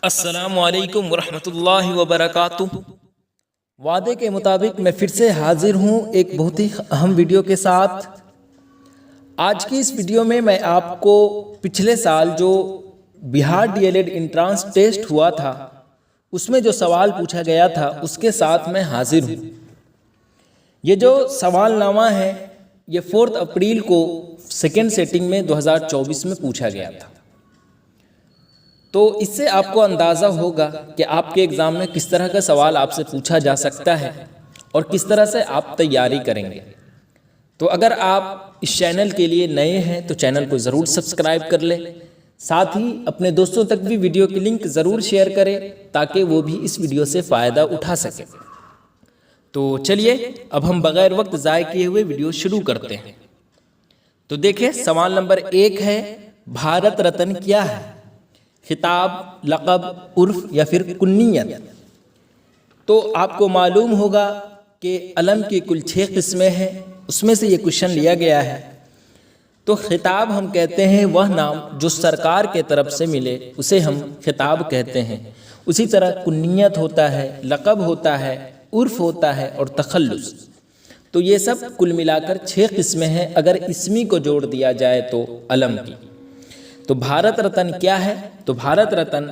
السلام علیکم ورحمۃ اللہ وبرکاتہ۔ وعدے کے مطابق میں پھر سے حاضر ہوں ایک بہت ہی اہم ویڈیو کے ساتھ۔ آج کی اس ویڈیو میں آپ کو پچھلے سال جو بہار ڈی ایل ایڈ انٹرانس ٹیسٹ ہوا تھا اس میں جو سوال پوچھا گیا تھا اس کے ساتھ میں حاضر ہوں۔ یہ جو سوال نامہ ہے یہ 4 اپریل کو سیکنڈ سیٹنگ میں 2024 میں پوچھا گیا تھا، تو اس سے آپ کو اندازہ ہوگا کہ آپ کے ایگزام میں کس طرح کا سوال آپ سے پوچھا جا سکتا ہے اور کس طرح سے آپ تیاری کریں گے۔ تو اگر آپ اس چینل کے لیے نئے ہیں تو چینل کو ضرور سبسکرائب کر لیں، ساتھ ہی اپنے دوستوں تک بھی ویڈیو کی لنک ضرور شیئر کریں تاکہ وہ بھی اس ویڈیو سے فائدہ اٹھا سکیں۔ تو چلیے اب ہم بغیر وقت ضائع کیے ہوئے ویڈیو شروع کرتے ہیں۔ تو دیکھیں سوال نمبر 1 ہے، بھارت رتن کیا ہے؟ خطاب، لقب، عرف یا پھر کنیت؟ تو آپ کو معلوم ہوگا کہ علم کی کل 6 قسمیں ہیں، اس میں سے یہ کوشچن لیا گیا ہے۔ تو خطاب ہم کہتے ہیں وہ نام جو سرکار کے طرف سے ملے اسے ہم خطاب کہتے ہیں۔ اسی طرح کنیت ہوتا ہے، لقب ہوتا ہے، عرف ہوتا ہے اور تخلص۔ تو یہ سب کل ملا کر 6 قسمیں ہیں، اگر اسمی کو جوڑ دیا جائے تو علم کی۔ تو بھارت رتن کیا ہے؟ تو بھارت رتن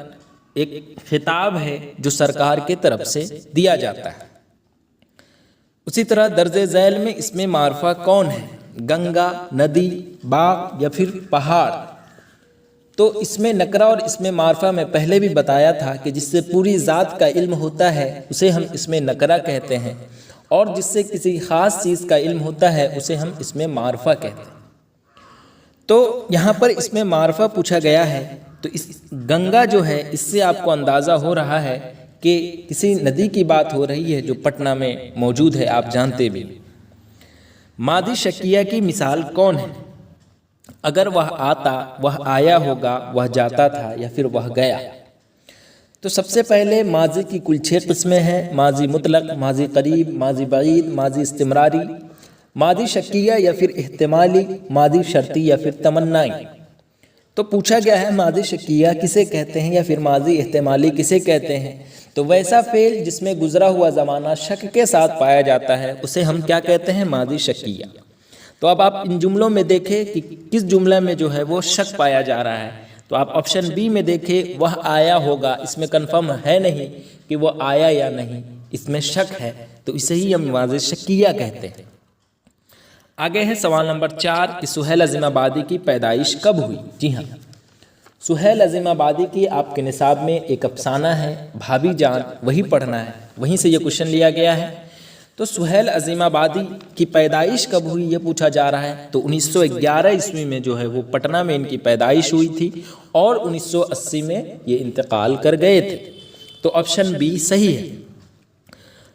ایک خطاب ہے جو سرکار کے طرف سے دیا جاتا ہے۔ اسی طرح درج ذیل میں اس میں معرفہ کون ہے؟ گنگا، ندی، باغ یا پھر پہاڑ؟ تو اس میں نکرہ اور اس میں معرفہ میں پہلے بھی بتایا تھا کہ جس سے پوری ذات کا علم ہوتا ہے اسے ہم اس میں نکرہ کہتے ہیں، اور جس سے کسی خاص چیز کا علم ہوتا ہے اسے ہم اس میں معرفہ کہتے ہیں۔ تو یہاں پر اس میں معرفہ پوچھا گیا ہے، تو اس گنگا جو ہے اس سے آپ کو اندازہ ہو رہا ہے کہ کسی ندی کی بات ہو رہی ہے جو پٹنہ میں موجود ہے، آپ جانتے بھی۔ ماضی شکیہ کی مثال کون ہے؟ اگر وہ آتا، وہ آیا ہوگا، وہ جاتا تھا یا پھر وہ گیا۔ تو سب سے پہلے ماضی کی کل 6 قسمیں ہیں، ماضی مطلق، ماضی قریب، ماضی بعید، ماضی استمراری، ماضی شکیہ یا پھر احتمالی، ماضی شرطی یا پھر تمنائی۔ تو پوچھا گیا ہے ماضی شکیہ کسے کہتے ہیں یا پھر ماضی احتمالی کسے کہتے ہیں؟ تو ویسا فعل جس میں گزرا ہوا زمانہ شک کے ساتھ پایا جاتا ہے اسے ہم کیا کہتے ہیں؟ ماضی شکیہ۔ تو اب آپ ان جملوں میں دیکھیں کہ کس جملے میں جو ہے وہ شک پایا جا رہا ہے۔ تو آپ آپشن بی میں دیکھیں، وہ آیا ہوگا، اس میں کنفرم ہے نہیں کہ وہ آیا یا نہیں، اس میں شک ہے، تو اسے ہی ہم ماضی شکیہ کہتے ہیں۔ آگے ہے سوال نمبر 4 کہ سہیل عظیم آبادی کی پیدائش کب ہوئی؟ جی ہاں، سہیل عظیم آبادی کی آپ کے نصاب میں ایک افسانہ ہے بھابی جان، وہی پڑھنا ہے، وہیں سے یہ کوشچن لیا گیا ہے۔ تو سہیل عظیم آبادی کی پیدائش کب ہوئی یہ پوچھا جا رہا ہے۔ تو 1911 عیسوی میں جو ہے وہ پٹنہ میں ان کی پیدائش ہوئی تھی اور 1980 میں یہ انتقال کر گئے تھے۔ تو آپشن بی صحیح ہے۔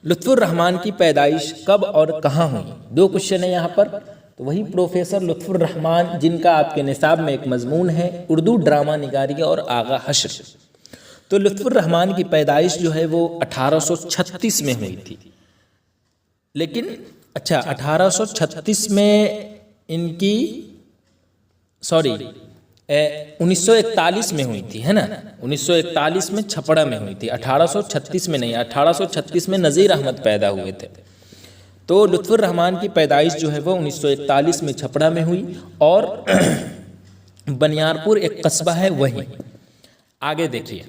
لطف الرحمن کی پیدائش کب اور کہاں ہوئی؟ 2 کوشچن ہیں یہاں پر، تو وہی پروفیسر لطف الرحمن جن کا آپ کے نصاب میں ایک مضمون ہے اردو ڈرامہ نگاری اور آغا حشر۔ تو لطف الرحمن کی پیدائش جو ہے وہ 1836 میں ہوئی تھی، لیکن 1836 میں ان کی 1941 میں ہوئی تھی، ہے نا؟ 1941 میں چھپڑا میں ہوئی تھی، 1836 میں نہیں۔ 1836 میں نذیر احمد پیدا ہوئے تھے۔ تو لطف الرحمن کی پیدائش جو ہے وہ 1941 میں چھپڑا میں ہوئی اور بنیارپور ایک قصبہ ہے وہیں۔ آگے دیکھیے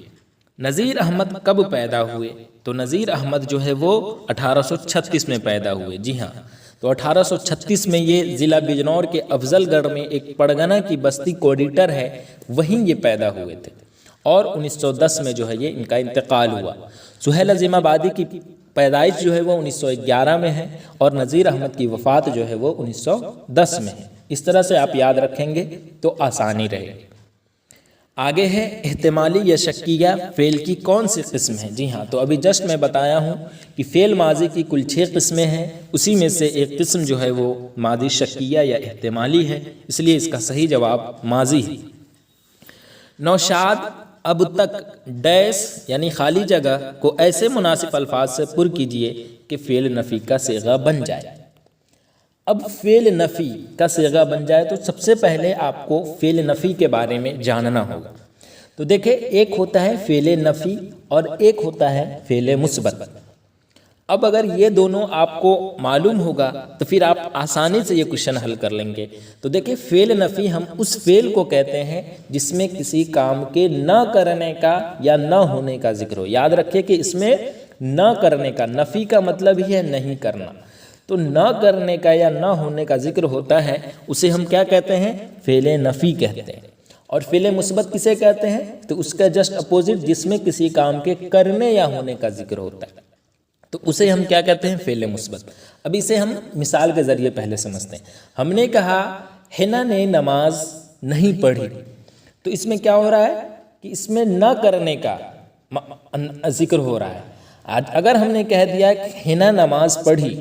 نذیر احمد کب پیدا ہوئے؟ تو نذیر احمد جو ہے وہ 1836 میں پیدا ہوئے، جی ہاں۔ تو 1836 میں یہ ضلع بجنور کے افضل گڑھ میں ایک پڑگنا کی بستی کوڈیٹر ہے، وہیں یہ پیدا ہوئے تھے، اور 1910 میں جو ہے یہ ان کا انتقال ہوا۔ سہیل عظیم آبادی کی پیدائش جو ہے وہ 1911 میں ہے اور نذیر احمد کی وفات جو ہے وہ 1910 میں ہے۔ اس طرح سے آپ یاد رکھیں گے تو آسانی رہے گی۔ آگے ہے احتمالی یا شکیہ فعل کی کون سی قسم ہے؟ جی ہاں، تو ابھی جسٹ میں بتایا ہوں کہ فعل ماضی کی کل 6 قسمیں ہیں، اسی میں سے ایک قسم جو ہے وہ ماضی شکیہ یا احتمالی ہے، اس لیے اس کا صحیح جواب ماضی ہے۔ نوشاد اب تک ڈیش یعنی خالی جگہ کو ایسے مناسب الفاظ سے پر کیجئے کہ فعل نفی کا صیغہ بن جائے۔ اب فعل نفی کا صیغہ بن جائے تو سب سے پہلے آپ کو فعل نفی کے بارے میں جاننا ہوگا۔ تو دیکھیں ایک ہوتا ہے فعل نفی اور ایک ہوتا ہے فعل مثبت۔ اب اگر یہ دونوں آپ کو معلوم ہوگا تو پھر آپ آسانی سے یہ کوشچن حل کر لیں گے۔ تو دیکھیں فعل نفی ہم اس فعل کو کہتے ہیں جس میں کسی کام کے نہ کرنے کا یا نہ ہونے کا ذکر ہو۔ یاد رکھیں کہ اس میں نہ کرنے کا، نفی کا مطلب ہی ہے نہیں کرنا، تو نہ کرنے کا یا نہ ہونے کا ذکر ہوتا ہے، اسے ہم کیا کہتے ہیں؟ فعل نفی کہتے ہیں۔ اور فعل مثبت کسے کہتے ہیں؟ تو اس کا جسٹ اپوزٹ، جس میں کسی کام کے کرنے یا ہونے کا ذکر ہوتا ہے، تو اسے ہم کیا کہتے ہیں؟ فعل مثبت۔ اب اسے ہم مثال کے ذریعے پہلے سمجھتے ہیں۔ ہم نے کہا حنا نے نماز نہیں پڑھی، تو اس میں کیا ہو رہا ہے کہ اس میں نہ کرنے کا ذکر ہو رہا ہے۔ اگر ہم نے کہہ دیا کہ حنا نماز پڑھی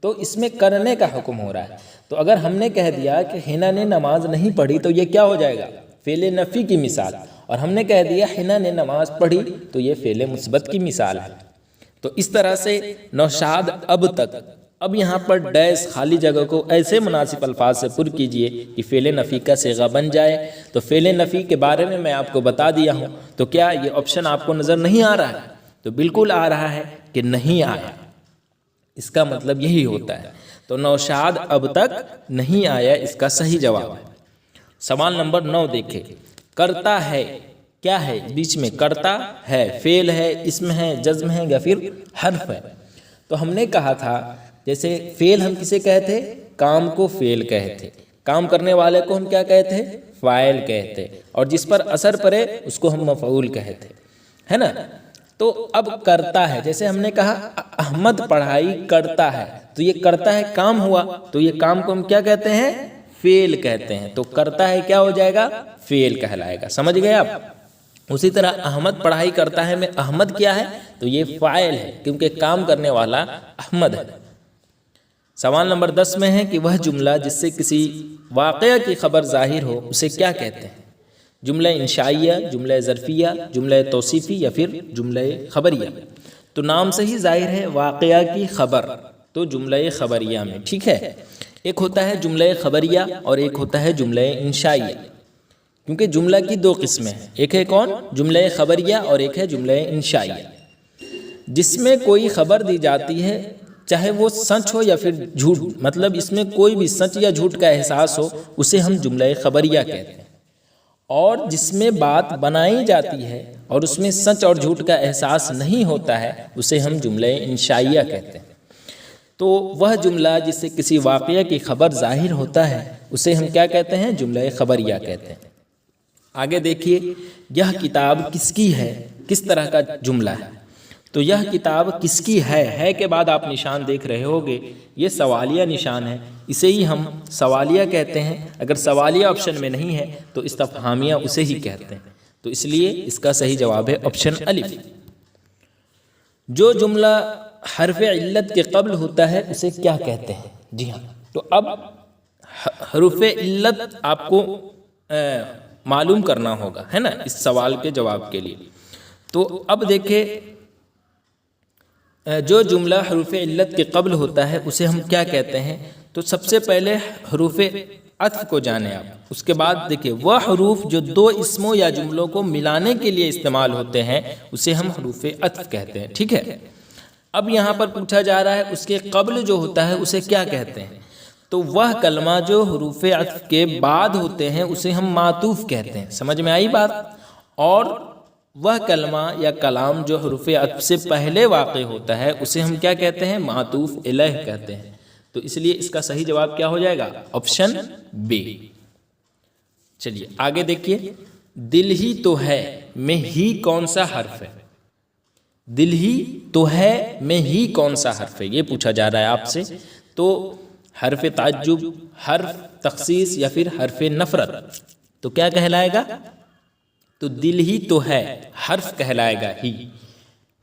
تو اس میں کرنے کا حکم ہو رہا ہے۔ تو اگر ہم نے کہہ دیا کہ حنا نے نماز نہیں پڑھی تو یہ کیا ہو جائے گا؟ فعل نفی کی مثال۔ اور ہم نے کہہ دیا حنا نے نماز پڑھی تو یہ فعل مثبت کی مثال ہے۔ تو اس طرح سے نوشاد اب تک، اب یہاں پر ڈیش خالی جگہ کو ایسے مناسب الفاظ سے پر کیجئے کہ فعل نفی کا صیغہ بن جائے۔ تو فعل نفی کے بارے میں آپ کو بتا دیا ہوں، تو کیا یہ آپشن آپ کو نظر نہیں آ رہا ہے؟ تو بالکل آ رہا ہے کہ نہیں آیا، اس کا مطلب یہی ہوتا ہے۔ تو نوشاد اب تک نہیں آیا اس کا صحیح جواب ہے۔ سوال نمبر 9 دیکھیں، کرتا ہے کیا ہے؟ بیچ میں کرتا ہے فعل ہے، اسم ہے، جزم ہے یا پھر حرف ہے؟ تو ہم نے کہا تھا جیسے فعل ہم کسے کہتے؟ کام کو فعل کہتے، کام کرنے والے کو ہم کیا کہتے؟ فاعل کہتے، اور جس پر اثر پڑے اس کو ہم مفعول کہتے، ہے نا؟ تو اب کرتا ہے، جیسے ہم نے کہا احمد پڑھائی کرتا ہے، تو یہ کرتا ہے کام ہوا، تو یہ کام کو ہم کیا کہتے ہیں؟ فعل کہتے ہیں۔ تو کرتا ہے کیا ہو جائے گا؟ فعل کہلائے گا۔ سمجھ گئے آپ؟ اسی طرح احمد پڑھائی کرتا ہے میں احمد کیا ہے؟ تو یہ فاعل ہے، کیونکہ کام کرنے والا احمد ہے۔ سوال نمبر 10 میں ہے کہ وہ جملہ جس سے کسی واقعہ کی خبر ظاہر ہو اسے کیا کہتے ہیں؟ جملہ انشائیہ، جملہ ظرفیہ، جملہ توصیفی یا پھر جملہ خبریہ؟ تو نام سے ہی ظاہر ہے واقعہ کی خبر، تو جملہ خبریہ میں، ٹھیک ہے؟ ایک ہوتا ہے جملہ خبریہ اور ایک ہوتا ہے جملہ انشائیہ، کیونکہ جملہ کی دو قسمیں ہیں، ایک ہے کون؟ جملہ خبریہ اور ایک ہے جملہ انشائیہ۔ جس میں کوئی خبر دی جاتی ہے چاہے وہ سچ ہو یا پھر جھوٹ، مطلب اس میں کوئی بھی سچ یا جھوٹ کا احساس ہو اسے ہم جملہ خبریہ کہتے ہیں۔ اور جس میں بات بنائی جاتی ہے اور اس میں سچ اور جھوٹ کا احساس نہیں ہوتا ہے اسے ہم جملہ انشائیہ کہتے ہیں۔ تو وہ جملہ جس سے کسی واقعہ کی خبر ظاہر ہوتا ہے اسے ہم کیا کہتے ہیں؟ جملہ خبریہ کہتے ہیں۔ آگے دیکھیے، یہ کتاب کس کی ہے؟ کس طرح کا جملہ ہے؟ تو یہ کتاب کس کی ہے کے بعد آپ نشان دیکھ رہے ہوگے، یہ سوالیہ نشان ہے، اسے ہی ہم سوالیہ کہتے ہیں۔ اگر سوالیہ آپشن میں نہیں ہے تو استفہامیہ اسے ہی کہتے ہیں، تو اس لیے اس کا صحیح جواب ہے آپشن الف۔ جو جملہ حرف علت کے قبل ہوتا ہے اسے کیا کہتے ہیں؟ جی ہاں، تو اب حروف علت آپ کو معلوم کرنا ہوگا، ہے نا، اس سوال کے جواب کے لیے۔ تو اب دیکھیں، جو جملہ حروف علت کے قبل ہوتا ہے اسے ہم کیا کہتے ہیں؟ تو سب سے پہلے حروف عطف کو جانیں آپ، اس کے بعد دیکھیں وہ حروف جو دو اسموں یا جملوں کو ملانے کے لیے استعمال ہوتے ہیں اسے ہم حروف عطف کہتے ہیں، ٹھیک ہے؟ اب یہاں پر پوچھا جا رہا ہے اس کے قبل جو ہوتا ہے اسے کیا کہتے ہیں؟ تو وہ کلمہ جو حروف عطف کے بعد ہوتے ہیں اسے ہم معطوف کہتے ہیں۔ سمجھ میں آئی بات؟ اور وہ کلمہ یا کلام جو حروف عطف سے پہلے واقع ہوتا ہے اسے ہم کیا کہتے ہیں؟ معطوف الیہ کہتے ہیں۔ تو اس لیے اس کا صحیح جواب کیا ہو جائے گا؟ Option B. چلیے آگے دیکھیے، دل ہی تو ہے میں ہی کون سا حرف ہے؟ دل ہی تو ہے میں ہی کون سا حرف ہے، یہ پوچھا جا رہا ہے آپ سے۔ تو حرف تعجب، حرف تخصیص یا پھر حرف نفرت؟ تو کیا کہلائے گا؟ تو دل ہی تو ہے حرف کہلائے گا ہی۔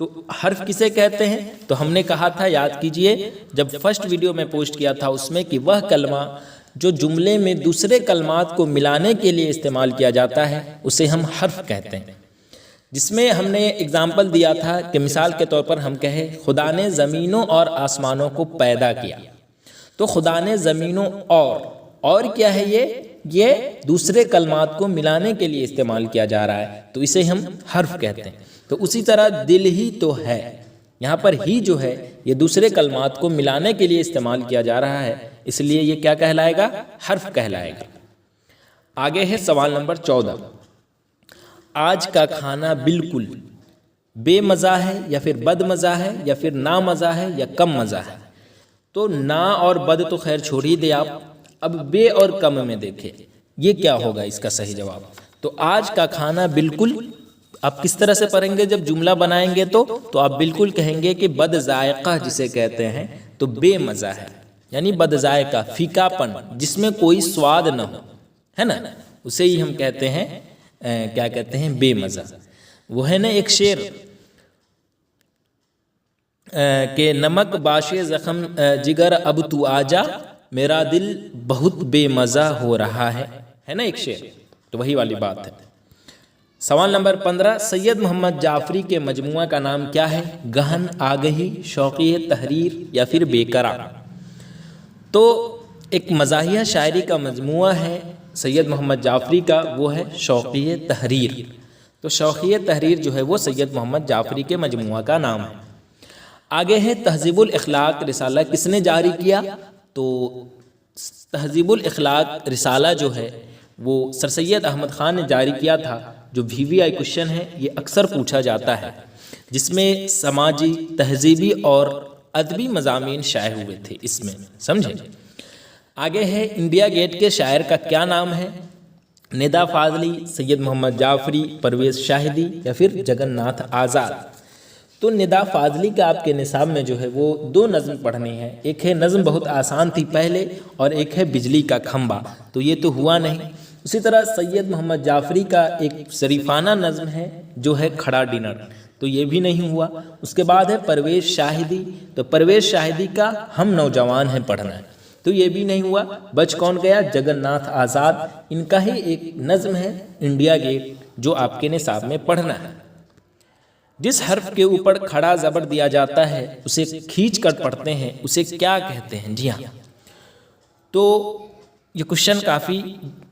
تو حرف کسے کہتے ہیں؟ تو ہم نے کہا تھا، یاد کیجئے، جب فرسٹ ویڈیو میں پوسٹ کیا تھا اس میں، کہ وہ کلمہ جو جملے میں دوسرے کلمات کو ملانے کے لیے استعمال کیا جاتا ہے اسے ہم حرف کہتے ہیں۔ جس میں ہم نے اگزامپل دیا تھا کہ مثال کے طور پر ہم کہیں خدا نے زمینوں اور آسمانوں کو پیدا کیا، تو خدا نے زمینوں اور کیا ہے؟ یہ یہ دوسرے کلمات کو ملانے کے لیے استعمال کیا جا رہا ہے تو اسے ہم حرف کہتے ہیں۔ تو اسی طرح دل ہی تو ہے، یہاں پر ہی جو ہے یہ دوسرے کلمات کو ملانے کے لیے استعمال کیا جا رہا ہے، اس لیے یہ کیا کہلائے گا؟ حرف کہلائے گا۔ آگے ہے سوال نمبر 14، آج کا کھانا بالکل بے مزہ ہے یا پھر بد مزہ ہے یا پھر نا مزہ ہے یا کم مزہ ہے؟ تو نا اور بد تو خیر چھوڑ ہی دے آپ، اب بے اور کم میں دیکھیں یہ کیا ہوگا اس کا صحیح جواب۔ تو آج کا کھانا بالکل، آپ کس طرح سے پڑھیں گے جب جملہ بنائیں گے تو آپ بالکل کہیں گے کہ بد ذائقہ جسے کہتے ہیں تو بے مزہ ہے، یعنی بد ذائقہ، پھیکا پن، جس میں کوئی سواد نہ ہو، ہے نا، اسے ہی ہم کہتے ہیں کیا کہتے ہیں؟ بے مزہ۔ وہ ہے نا ایک شعر کہ نمک باشے زخم جگر اب تو آجا، میرا دل بہت بے مزہ ہو رہا ہے نا ایک شعر، تو وہی والی بات ہے۔ سوال نمبر 15، سید محمد جعفری کے مجموعہ کا نام کیا ہے؟ گہن، آگہی، شوقیہ تحریر یا پھر بے قرار؟ تو ایک مزاحیہ شاعری کا مجموعہ ہے سید محمد جعفری کا، وہ ہے شوقیہ تحریر۔ تو شوقیہ تحریر جو ہے وہ سید محمد جعفری کے مجموعہ کا نام ہے۔ آگے ہے تہذیب الاخلاق رسالہ کس نے جاری کیا؟ تو تہذیب الاخلاق رسالہ جو ہے وہ سر سید احمد خان نے جاری کیا تھا، جو VVI کوشچن ہے یہ اکثر پوچھا جاتا ہے، جس میں سماجی، تہذیبی اور ادبی مضامین شائع ہوئے تھے اس میں، سمجھے؟ آگے ہے انڈیا گیٹ کے شاعر کا کیا نام ہے؟ ندا فاضلی، سید محمد جعفری، پرویز شاہدی یا پھر جگن ناتھ آزاد؟ تو ندا فاضلی کا آپ کے نصاب میں جو ہے وہ 2 نظم پڑھنی ہے، ایک ہے نظم بہت آسان تھی پہلے اور ایک ہے بجلی کا کھمبا، تو یہ تو ہوا نہیں۔ اسی طرح سید محمد جعفری کا ایک شریفانہ نظم ہے جو ہے کھڑا ڈنر، تو یہ بھی نہیں ہوا۔ اس کے بعد ہے پرویز شاہدی، تو پرویز شاہدی کا ہم نوجوان ہیں پڑھنا ہے، تو یہ بھی نہیں ہوا۔ بچ کون گیا؟ جگن ناتھ آزاد، ان کا ہی ایک نظم ہے انڈیا گیٹ جو آپ کے نصاب میں پڑھنا ہے۔ جس حرف کے اوپر کھڑا زبر دیا جاتا ہے اسے کھینچ کر پڑھتے ہیں، اسے کیا کہتے ہیں؟ جی ہاں، تو یہ کوشچن کافی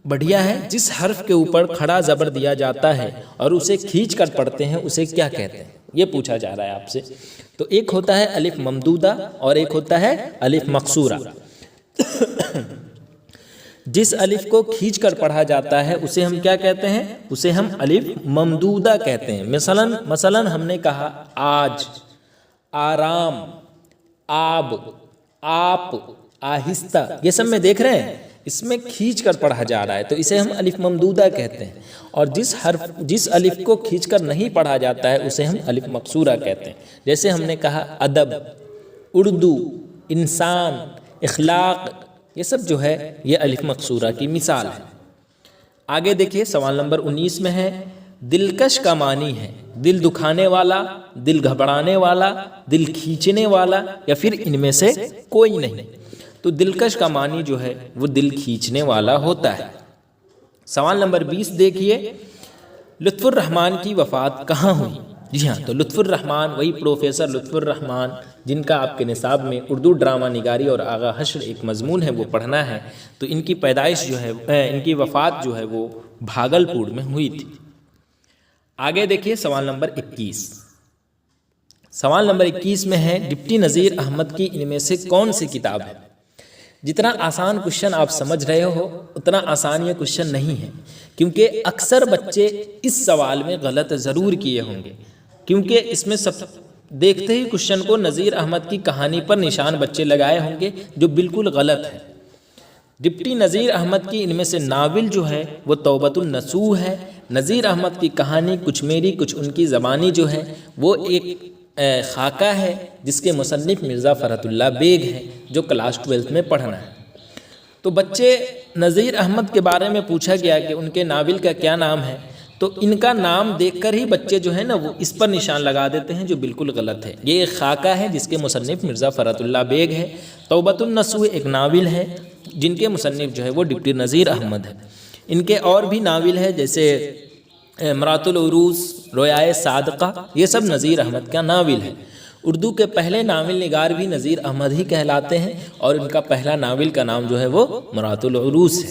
بڑھیا ہے۔ جس حرف کے اوپر کھڑا زبر دیا جاتا ہے اور اسے کھینچ کر پڑھتے ہیں اسے کیا کہتے ہیں؟ یہ پوچھا جا رہا ہے آپ سے۔ تو ایک ہوتا ہے الف ممدودہ اور ایک ہوتا ہے الف مقصورہ۔ جس الف کو کھینچ کر پڑھا جاتا ہے اسے ہم کیا کہتے ہیں؟ اسے ہم الف ممدودہ کہتے ہیں۔ مثلا ہم نے کہا آج، آرام، آب، آپ، آہستہ، یہ سب میں دیکھ رہے ہیں اس میں کھینچ کر پڑھا جا رہا ہے تو اسے ہم الف ممدودہ کہتے ہیں، اور جس الف کو کھینچ کر نہیں پڑھا جاتا ہے اسے ہم الف مقصورہ کہتے ہیں۔ جیسے ہم نے کہا ادب، اردو، انسان، اخلاق، یہ سب جو ہے یہ الف مقصورہ کی مثال ہے۔ آگے دیکھیے سوال نمبر 19 میں ہے دلکش کا معنی ہے دل دکھانے والا، دل گھبرانے والا، دل کھینچنے والا یا پھر ان میں سے کوئی نہیں؟ تو دلکش کا معنی جو ہے وہ دل کھینچنے والا ہوتا ہے۔ سوال نمبر 20 دیکھیے لطف الرحمن کی وفات کہاں ہوئی؟ جی ہاں، تو لطف الرحمن وہی پروفیسر لطف الرحمن جن کا آپ کے نصاب میں اردو ڈرامہ نگاری اور آغا حشر ایک مضمون ہے وہ پڑھنا ہے، تو ان کی پیدائش جو ہے ان کی وفات جو ہے وہ بھاگلپور میں ہوئی تھی۔ آگے دیکھیے سوال نمبر 21۔ سوال نمبر 21 میں ہے ڈپٹی نذیر احمد کی ان میں سے کون سی کتاب ہے؟ جتنا آسان کوشچن آپ سمجھ رہے ہو اتنا آسان یہ کوشچن نہیں ہے، کیونکہ اکثر بچے اس سوال میں غلط ضرور کیے ہوں گے، کیونکہ اس میں سب دیکھتے ہی کوشچن کو نذیر احمد کی کہانی پر نشان بچے لگائے ہوں گے، جو بالکل غلط ہے۔ ڈپٹی نذیر احمد کی ان میں سے ناول جو ہے وہ توبۃ النصوح ہے۔ نذیر احمد کی کہانی کچھ میری کچھ ان کی زبانی جو ہے وہ ایک خاکہ ہے جس کے مصنف مرزا فرحت اللہ بیگ ہیں، جو کلاس 12 میں پڑھنا ہے۔ تو بچے نذیر احمد کے بارے میں پوچھا گیا کہ ان کے ناول کا کیا نام ہے، تو ان کا نام دیکھ کر ہی بچے جو ہے نا وہ اس پر نشان لگا دیتے ہیں، جو بالکل غلط ہے۔ یہ ایک خاکہ ہے جس کے مصنف مرزا فرحت اللہ بیگ ہے۔ توبۃ النصوح ایک ناول ہے جن کے مصنف جو ہے وہ ڈپٹی نذیر احمد ہے۔ ان کے اور بھی ناول ہے جیسے امراۃ العروس، رویائے صادقہ، یہ سب نذیر احمد کا ناول ہے۔ اردو کے پہلے ناول نگار بھی نذیر احمد ہی کہلاتے ہیں، اور ان کا پہلا ناول کا نام جو ہے وہ امراۃ العروس ہے۔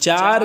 4